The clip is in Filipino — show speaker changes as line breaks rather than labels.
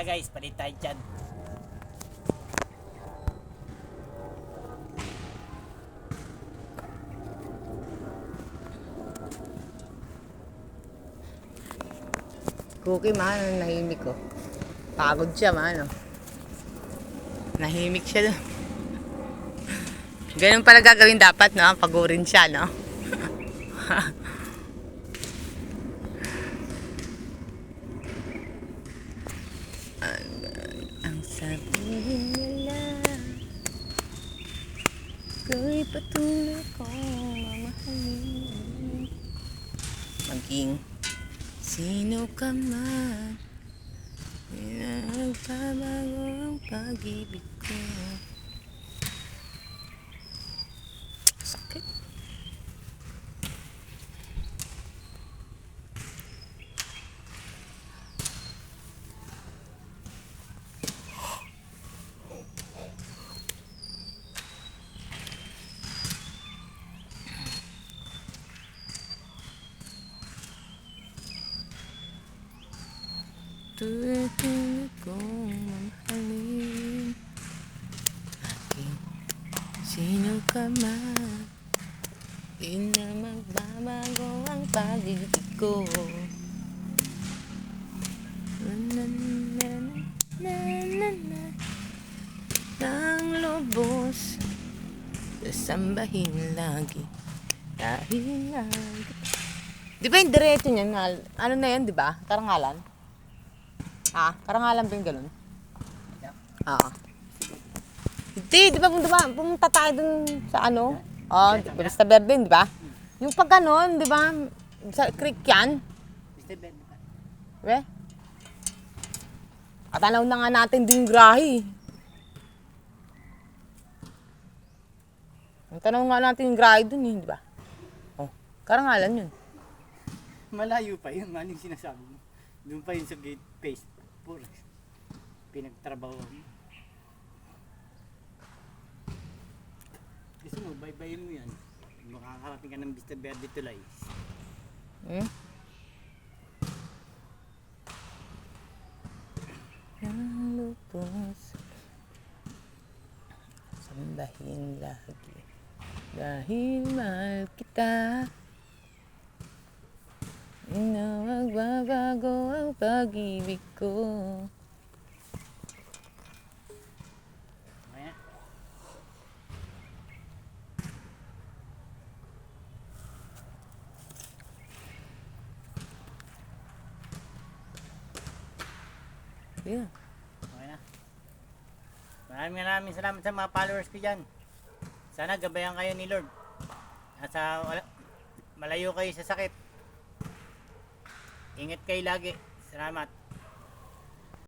Tara guys, palit tayo dyan.
Cookie man, nahimik ko. Pagod siya man. Nahimik siya doon. Ganun pala gagawin dapat, no? Pagurin siya, no? Ang sabihin nila, ko'y patuloy kong mamahalin. Maging sino ka man, nagbabago ang pag-ibig ko. Sakit. Tuloy kong mamahalin. Aking sino ka man, di na magbabago ang pag-ibig ko. Na na na na na nang lubos, sasambahin lagi dahil lagi. Di ba yung diretso niyan? Ano na yan, di ba? Karangalan? Karangalan ba yung ganun? Oo. Hindi, di ba pumunta tayo dun sa ano? Vista Verde, di ba? Yung pag ganon, di ba? Sa creek yan?
Mr. Ben,
We? Katanaw na nga natin din grahe. Ang tanaw nga natin yung grahe dun eh, di ba? Karangalan yun.
malayo pa yun, maling sinasabi mo. Doon pa yun sa gate face. Puro pinagtrabaho mo. Gusto mo, baybayin mo yan. Makakarating ka ng Vista Verde Tulay.
Ang lupos, sambahin lagi dahil mahal kita. Na magbabago ang pag-ibig ko.
Okay na?
Yeah.
Okay na. Maraming salamat sa mga followers ko dyan. Sana gabayan kayo ni Lord. At malayo kayo sa sakit. Ingat kayo lagi. Salamat.